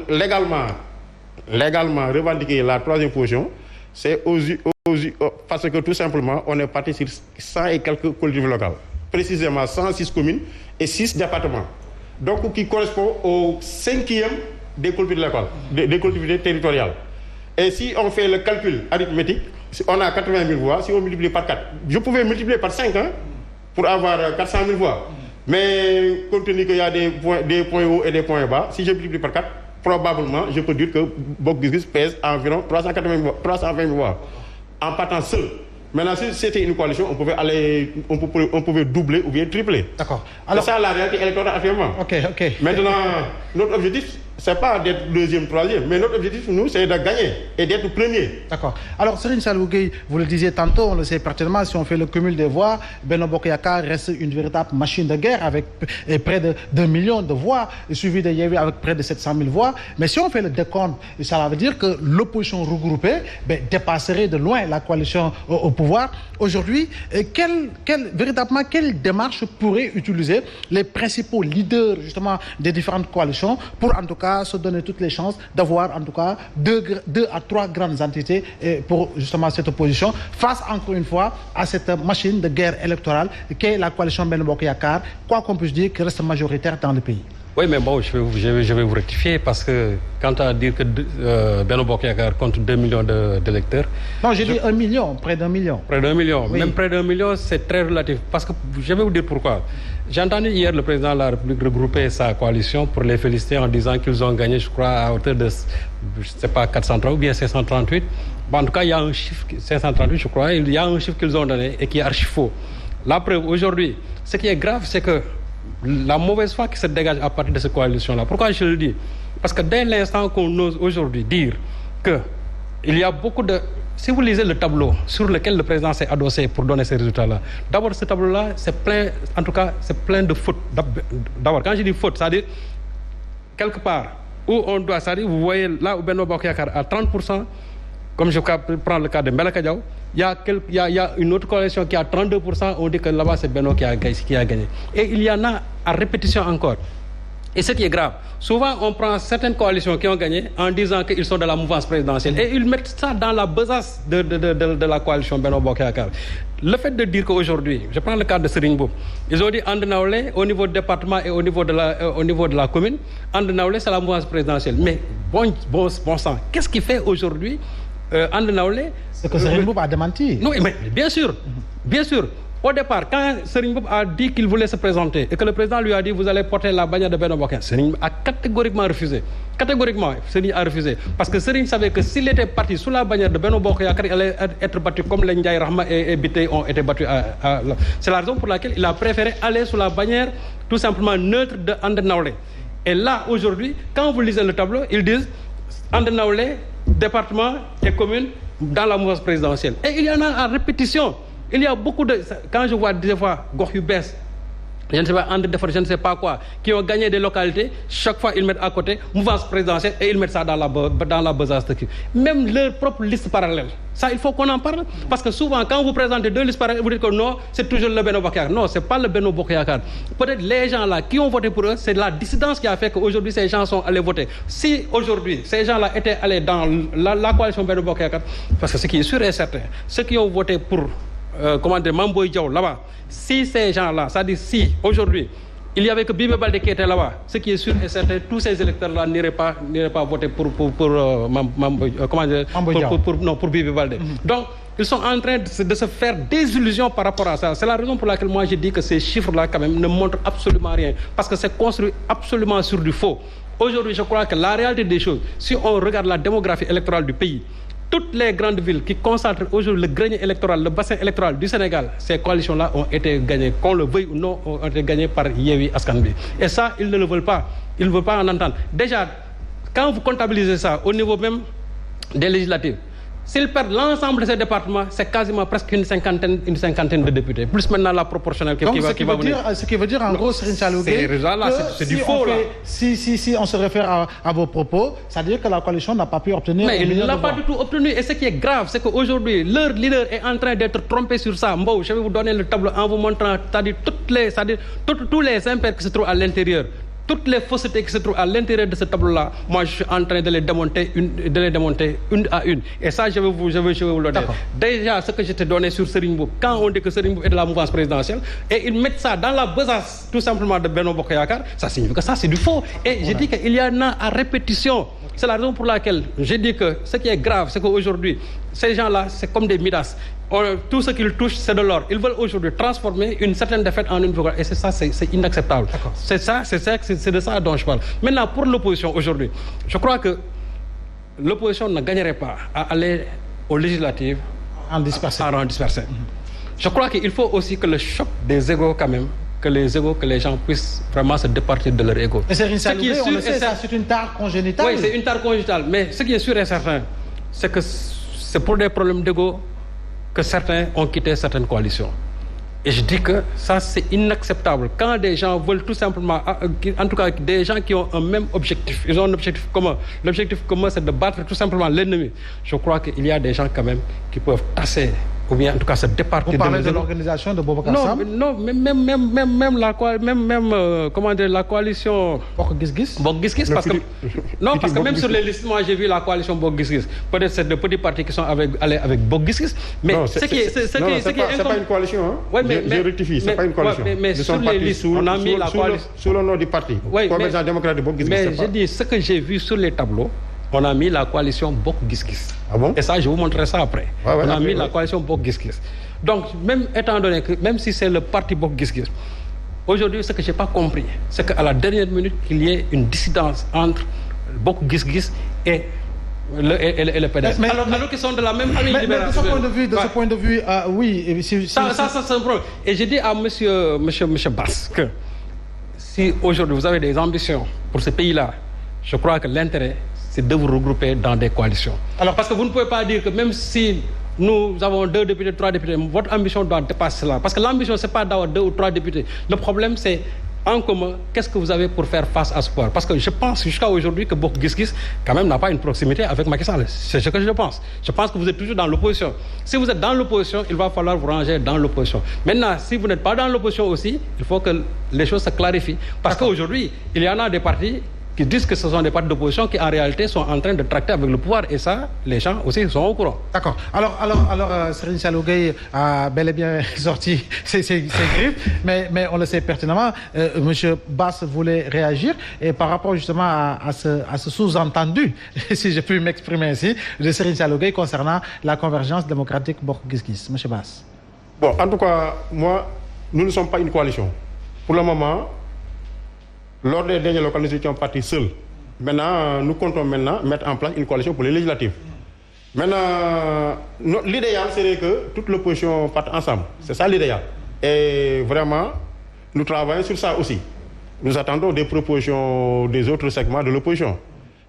légalement revendiquer la troisième position, c'est parce que tout simplement, on est parti sur 100 et quelques collectivités locales. Précisément 106 communes et 6 départements. Donc, qui correspond au 5e des collectivités locales, des collectivités territoriales. Et si on fait le calcul arithmétique, on a 80 000 voix, si on multiplie par 4, je pouvais multiplier par 5 pour avoir 400 000 voix. Mais compte tenu qu'il y a des points hauts et des points bas, si je multiplie par 4, probablement, je peux dire que Bokk Gis Gis pèse environ 320 voix, en partant seul. Maintenant, si c'était une coalition, on pouvait doubler ou bien tripler. D'accord. Alors, c'est ça la réalité électorale actuellement. Ok. Maintenant, notre objectif, c'est pas d'être deuxième, troisième, mais notre objectif, nous, c'est de gagner et d'être premier. D'accord. Alors, Serigne Saliou Gueye, vous le disiez tantôt, on le sait pertinemment, si on fait le cumul des voix, Benno Bokk Yakaar reste une véritable machine de guerre avec près de 2 millions de voix, suivi de Yewwi avec près de 700 000 voix. Mais si on fait le décompte, ça veut dire que l'opposition regroupée dépasserait de loin la coalition au pouvoir. Aujourd'hui, véritablement, quelle démarche pourraient utiliser les principaux leaders, justement, des différentes coalitions pour, en tout cas, se donner toutes les chances d'avoir en tout cas 2 à 3 grandes entités pour justement cette opposition face encore une fois à cette machine de guerre électorale qu'est la coalition Benno Bokk Yakaar, quoi qu'on puisse dire, qui reste majoritaire dans le pays. Oui, mais bon, je vais vous rectifier parce que quand à dire que Benno Bokk Yakaar compte 2 millions d'électeurs... Non, j'ai dit 1 million, près d'1 million. Près d'1 million. Oui. Même près d'1 million, c'est très relatif. Parce que je vais vous dire pourquoi. J'ai entendu hier le président de la République regrouper sa coalition pour les féliciter en disant qu'ils ont gagné, je crois, à hauteur de, je ne sais pas, 430 ou bien 538. Bon, en tout cas, il y a un chiffre, 538, je crois, il y a un chiffre qu'ils ont donné et qui est archi faux. La preuve, aujourd'hui, ce qui est grave, c'est que la mauvaise foi qui se dégage à partir de cette coalition-là. Pourquoi je le dis? Parce que dès l'instant qu'on ose aujourd'hui dire qu'il y a beaucoup de... Si vous lisez le tableau sur lequel le président s'est adossé pour donner ces résultats-là, d'abord ce tableau-là, c'est plein, en tout cas, c'est plein de fautes. D'abord, quand je dis faute, c'est-à-dire quelque part où on doit, c'est-à-dire vous voyez là où Benno Bokk Yakaar à 30%, comme je prends le cas de Mbalaka Diaw, il y a une autre coalition qui a 32%, on dit que là-bas c'est Benno qui a gagné. Et il y en a à répétition encore. Et ce qui est grave, souvent on prend certaines coalitions qui ont gagné en disant qu'ils sont de la mouvance présidentielle et ils mettent ça dans la besace de la coalition Benno Bokk Yakaar. Le fait de dire qu'aujourd'hui, je prends le cas de Serigne Mboup, ils ont dit And Nawlé au niveau du département et au niveau de la commune, And Nawlé c'est la mouvance présidentielle. Mais bon sang, qu'est-ce qui fait aujourd'hui And Nawlé? C'est que Serigne Mboup a démenti. Non, mais bien sûr. Au départ, quand Serigne Mboup a dit qu'il voulait se présenter et que le président lui a dit vous allez porter la bannière de Benno Bokk Yakaar, Serigne a catégoriquement refusé. Serigne a refusé. Parce que Serigne savait que s'il était parti sous la bannière de Benno Bokk Yakaar, il allait être battu comme les Ndiaye Rahma et Biteye ont été battus. C'est la raison pour laquelle il a préféré aller sous la bannière tout simplement neutre de And Nawlé. Et là, aujourd'hui, quand vous lisez le tableau, ils disent And Nawlé, département et commune dans la mouvance présidentielle. Et il y en a à répétition. Il y a beaucoup de... Quand je vois des fois gox yu bees, je ne sais pas, je ne sais pas quoi, qui ont gagné des localités, chaque fois ils mettent à côté mouvance présidentielle et ils mettent ça dans la besace. Même leur propre liste parallèle. Ça, il faut qu'on en parle. Parce que souvent, quand vous présentez 2 listes parallèles, vous dites que non, c'est toujours le Benno Bokk Yakaar. Non, c'est pas le Benno Bokk Yakaar. Peut-être les gens là qui ont voté pour eux, c'est la dissidence qui a fait qu'aujourd'hui ces gens sont allés voter. Si aujourd'hui ces gens-là étaient allés dans la coalition Benno Bokk Yakaar, parce que ce qui est sûr et certain, ceux qui ont voté pour Mame Boye Diaw là-bas, si ces gens-là, c'est-à-dire si aujourd'hui il y avait que Bibi Baldé qui était là-bas, ce qui est sûr et certain, tous ces électeurs-là n'iraient pas voter pour Bibi Baldé. Donc ils sont en train de se faire des illusions par rapport à ça. C'est la raison pour laquelle moi je dis que ces chiffres-là quand même ne montrent absolument rien, parce que c'est construit absolument sur du faux. Aujourd'hui, je crois que la réalité des choses, si on regarde la démographie électorale du pays, toutes les grandes villes qui concentrent aujourd'hui le grenier électoral, le bassin électoral du Sénégal, ces coalitions-là ont été gagnées, qu'on le veuille ou non, ont été gagnées par Yewwi Askan Wi. Et ça, ils ne le veulent pas. Ils ne veulent pas en entendre. Déjà, quand vous comptabilisez ça au niveau même des législatives, s'ils perdent l'ensemble de ces départements, c'est quasiment presque une cinquantaine de députés. Plus maintenant la proportionnelle qui va venir. Ce qui veut dire en gros, Serigne Saliou Gueye, c'est du faux là. Si on se réfère à vos propos, c'est-à-dire que la coalition n'a pas pu obtenir... Mais il ne l'a pas du tout obtenu. Et ce qui est grave, c'est qu'aujourd'hui, leur leader est en train d'être trompé sur ça. Mbow, je vais vous donner le tableau en vous montrant, c'est-à-dire tous les impairs qui se trouvent à l'intérieur. toutes les faussetés qui se trouvent à l'intérieur de ce tableau-là, moi je suis en train de les démonter une à une. Et ça, je vais vous le dire. Déjà, ce que je t'ai donné sur Serigne Mboup, quand on dit que Serigne Mboup est de la mouvance présidentielle, et ils mettent ça dans la besace tout simplement de Benno Bokk Yakaar, ça signifie que ça c'est du faux. Et je dis qu'il y en a à répétition. C'est la raison pour laquelle je dis que ce qui est grave, c'est qu'aujourd'hui, ces gens-là, c'est comme des Midas. Tout ce qu'ils touchent, c'est de l'or. Ils veulent aujourd'hui transformer une certaine défaite en une victoire. Et c'est ça, c'est inacceptable. C'est de ça dont je parle. Maintenant, pour l'opposition aujourd'hui, je crois que l'opposition ne gagnerait pas à aller aux législatives en dispersé. Je crois qu'il faut aussi que le choc des égos quand même, que les gens puissent vraiment se départir de leur ego. Mais c'est une tare congénitale. Oui, c'est une tare congénitale. Mais ce qui est sûr et certain, c'est que c'est pour des problèmes d'ego que certains ont quitté certaines coalitions. Et je dis que ça, c'est inacceptable. Quand des gens veulent tout simplement, en tout cas des gens qui ont un même objectif, ils ont un objectif commun. L'objectif commun, c'est de battre tout simplement l'ennemi. Je crois qu'il y a des gens quand même qui peuvent tasser, ou bien en tout cas se départir. Vous parlez de l'organisation de Boubacar Sam? Non, même la coalition Bokk Gis Gis. Parce que même sur les listes, moi j'ai vu la coalition Bokk Gis Gis. Peut-être c'est de petits partis qui sont allés avec Bokk Gis Gis. Mais c'est pas une coalition, hein. Ouais, je rectifie, c'est pas une coalition. Mais sur les listes, on a mis la coalition sous le nom du parti. Convergence démocratique Bokk Gis Gis. Mais je dis ce que j'ai vu sur les tableaux. On a mis la coalition Bokk Gis Gis. Ah bon? Et ça, je vous montrerai ça après. On a mis la coalition Bokk Gis Gis. Donc, même étant donné que, même si c'est le parti Bokk Gis Gis, aujourd'hui, ce que je n'ai pas compris, c'est qu'à la dernière minute, qu'il y ait une dissidence entre Bokk Gis Gis et le PDS. Alors qu'ils sont de la même famille libérale. De ce point de vue, oui. Ça, c'est un problème. Et j'ai dit à monsieur Bass que si aujourd'hui vous avez des ambitions pour ce pays-là, je crois que l'intérêt, c'est de vous regrouper dans des coalitions. Alors, parce que vous ne pouvez pas dire que même si nous avons 2 députés, 3 députés, votre ambition doit dépasser cela. Parce que l'ambition, ce n'est pas d'avoir 2 ou 3 députés. Le problème, c'est en commun, qu'est-ce que vous avez pour faire face à ce pouvoir? Parce que je pense jusqu'à aujourd'hui que Bokk Gis Gis, quand même, n'a pas une proximité avec Macky Sall. C'est ce que je pense. Je pense que vous êtes toujours dans l'opposition. Si vous êtes dans l'opposition, il va falloir vous ranger dans l'opposition. Maintenant, si vous n'êtes pas dans l'opposition aussi, il faut que les choses se clarifient. Parce qu'aujourd'hui, il y en a des partis qui disent que ce sont des partis d'opposition qui en réalité sont en train de tracter avec le pouvoir, et ça, les gens aussi sont au courant. D'accord. Alors, Serigne Saliou Gueye a bel et bien sorti ses griffes, mais on le sait pertinemment. Monsieur Bass voulait réagir, et par rapport justement à ce sous-entendu, si je puis m'exprimer ainsi, de Serigne Saliou Gueye concernant la convergence démocratique Bokk Gis Gis. Monsieur Bass. Bon, en tout cas, nous ne sommes pas une coalition. Pour le moment, lors des dernières locales, nous étions partis seuls. Maintenant, nous comptons mettre en place une coalition pour les législatives. Maintenant, l'idéal serait que toute l'opposition parte ensemble. C'est ça l'idéal. Et vraiment, nous travaillons sur ça aussi. Nous attendons des propositions des autres segments de l'opposition.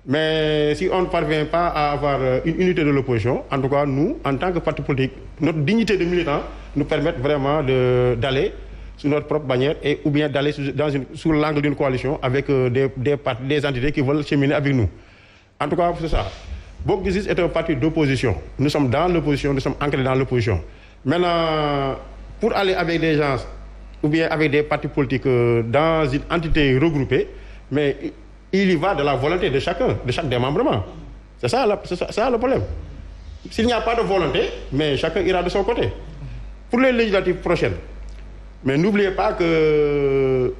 Mais si on ne parvient pas à avoir une unité de l'opposition, en tout cas, nous, en tant que parti politique, notre dignité de militant nous permet vraiment d'aller sous notre propre bannière, ou bien d'aller sous l'angle d'une coalition avec des entités qui veulent cheminer avec nous. En tout cas, c'est ça. Bokk Gis Gis est un parti d'opposition. Nous sommes dans l'opposition, nous sommes ancrés dans l'opposition. Maintenant, pour aller avec des gens, ou bien avec des partis politiques dans une entité regroupée, mais il y va de la volonté de chacun, de chaque démembrement. C'est ça le problème. S'il n'y a pas de volonté, mais chacun ira de son côté. Pour les législatives prochaines, mais n'oubliez pas qu'il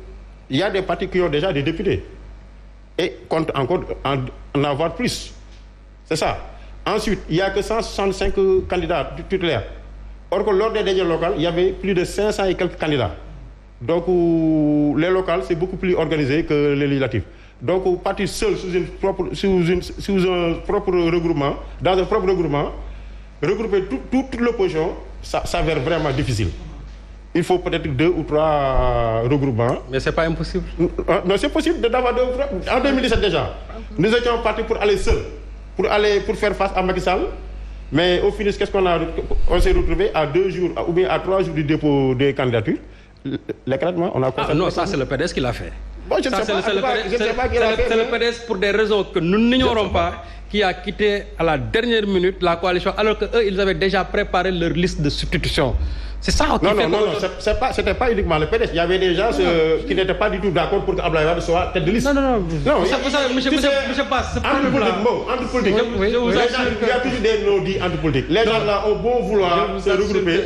y a des partis qui ont déjà des députés et comptent encore en avoir plus. C'est ça. Ensuite, il n'y a que 165 candidats titulaires. Or que lors des dernières locales, il y avait plus de 500 et quelques candidats. Donc, les locales, c'est beaucoup plus organisé que les législatives. Donc, partir seul sous un propre regroupement, dans un propre regroupement, regrouper toute l'opposition, ça s'avère vraiment difficile. Il faut peut-être 2 ou 3 regroupements. Mais c'est pas impossible. Non, c'est possible d'avoir 2 ou 3. En 2017 déjà, nous étions partis pour aller seuls, pour faire face à Macky Sall. Mais au final, qu'est-ce qu'on a? On s'est retrouvé à 2 jours ou bien à 3 jours du dépôt des candidatures. L'éclatement, on a constaté. Non, ça c'est le PDS qui l'a fait. Bon, je ne sais pas qui l'a fait. C'est le PDS pour des raisons que nous n'ignorons pas, qui a quitté à la dernière minute la coalition, alors qu'eux, ils avaient déjà préparé leur liste de substitution. C'est ça qui fait que... c'était pas uniquement le PDS. Il y avait des gens qui n'étaient pas du tout d'accord pour que Abdoulaye Wade soit tête de liste. Non. Vous savez, monsieur Bass, entre politique. Il y a toujours des non-dits entre politique. Les gens là ont beau vouloir se regrouper.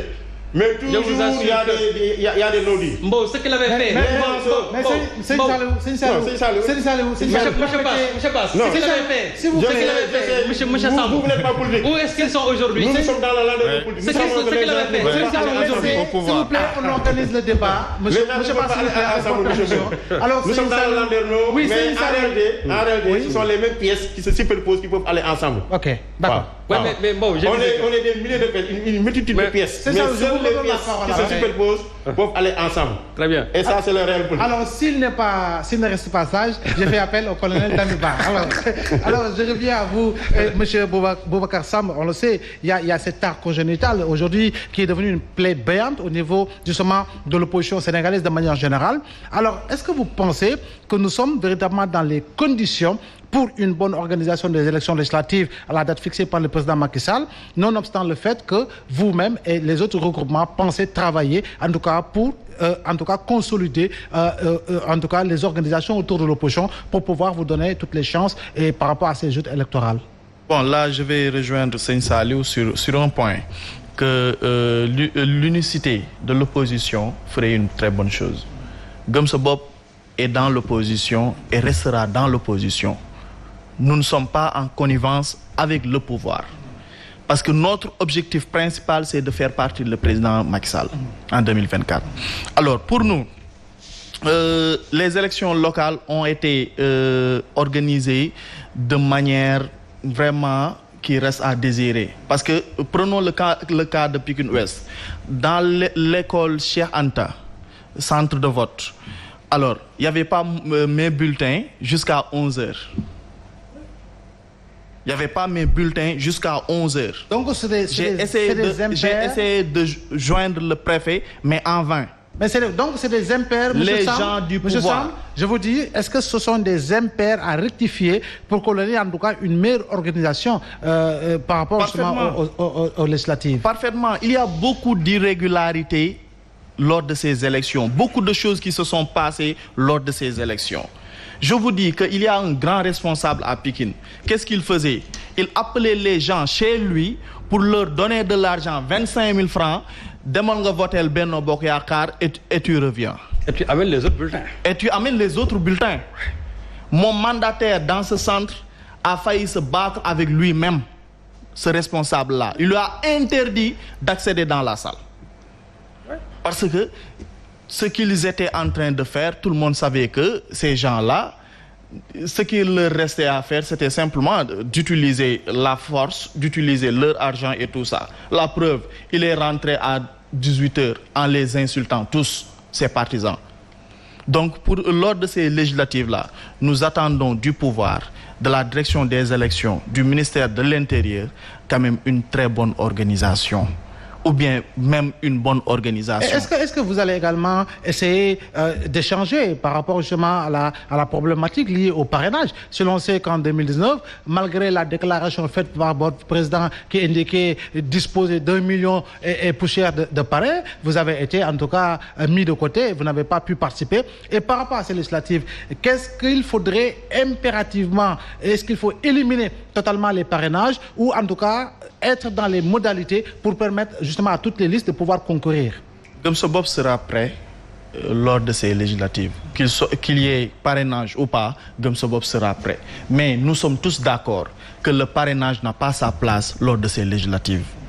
Mais toujours, il y a des non-dits. Bon, ce qu'il avait fait... C'est Monsieur Samb, vous n'êtes pas politique. Où est-ce qu'ils sont aujourd'hui? Nous sommes dans la landeur de politique. Ce qu'il avait fait. S'il vous plaît, on organise le débat. Monsieur Bass, alors, nous sommes dans la landeur, mais en réalité, ce sont les mêmes pièces qui se superposent, qui peuvent aller ensemble. Ok, d'accord. Mais bon, on est des milliers de pièces, une multitude de pièces. C'est ça, les pièces qui se superposent peuvent aller ensemble. Très bien. Et ça, c'est le réel politique. Alors, s'il ne reste pas sage, je fais appel au colonel Damiba. Alors, je reviens à vous, monsieur Boubacar Samb. On le sait, il y a cet art congénital aujourd'hui qui est devenu une plaie béante au niveau justement de l'opposition sénégalaise de manière générale. Alors, est-ce que vous pensez que nous sommes véritablement dans les conditions pour une bonne organisation des élections législatives à la date fixée par le président Macky Sall, nonobstant le fait que vous-même et les autres regroupements pensez travailler, en tout cas pour consolider les organisations autour de l'opposition pour pouvoir vous donner toutes les chances et par rapport à ces joutes électorales? Bon, là, je vais rejoindre Seigne Saliou sur un point, que l'unicité de l'opposition ferait une très bonne chose. Gëm Sa Bopp est dans l'opposition et restera dans l'opposition. Nous ne sommes pas en connivence avec le pouvoir. Parce que notre objectif principal, c'est de faire partie du président Macky Sall en 2024. Alors, pour nous, les élections locales ont été organisées de manière vraiment qui reste à désirer. Parce que, prenons le cas de Pikine Ouest. Dans l'école Cheikh Anta, centre de vote, alors, il n'y avait pas mes bulletins jusqu'à 11h. Il n'y avait pas mes bulletins jusqu'à 11h. Donc, j'ai essayé de joindre le préfet, mais en vain. Mais donc, c'est des impairs, les gens du pouvoir. Sam, je vous dis, est-ce que ce sont des impairs à rectifier pour qu'on ait en tout cas une meilleure organisation par rapport justement aux législatives? Parfaitement. Il y a beaucoup d'irrégularités lors de ces élections. Beaucoup de choses qui se sont passées lors de ces élections. Je vous dis qu'il y a un grand responsable à Pikine. Qu'est-ce qu'il faisait? Il appelait les gens chez lui pour leur donner de l'argent, 25 000 francs. Demande nga voter Benno Bokk Yakaar et tu reviens. Et tu amènes les autres bulletins. Et tu amènes les autres bulletins. Mon mandataire dans ce centre a failli se battre avec lui-même, ce responsable-là. Il lui a interdit d'accéder dans la salle. Parce que ce qu'ils étaient en train de faire, tout le monde savait que ces gens-là, ce qu'il leur restait à faire, c'était simplement d'utiliser la force, d'utiliser leur argent et tout ça. La preuve, il est rentré à 18h en les insultant tous, ses partisans. Donc, lors de ces législatives-là, nous attendons du pouvoir, de la direction des élections, du ministère de l'Intérieur, quand même une très bonne organisation. Ou bien même une bonne organisation. Est-ce que vous allez également essayer d'échanger par rapport justement à la problématique liée au parrainage? Selon sait qu'en 2019, malgré la déclaration faite par votre président qui indiquait disposer d'1 million et poussière de parrains, vous avez été en tout cas mis de côté, vous n'avez pas pu participer. Et par rapport à ces législatives, qu'est-ce qu'il faudrait impérativement? Est-ce qu'il faut éliminer totalement les parrainages ou en tout cas être dans les modalités pour permettre justement à toutes les listes de pouvoir concourir? Gëm Sa Bopp sera prêt lors de ces législatives. Qu'il y ait parrainage ou pas, Gëm Sa Bopp sera prêt. Mais nous sommes tous d'accord que le parrainage n'a pas sa place lors de ces législatives.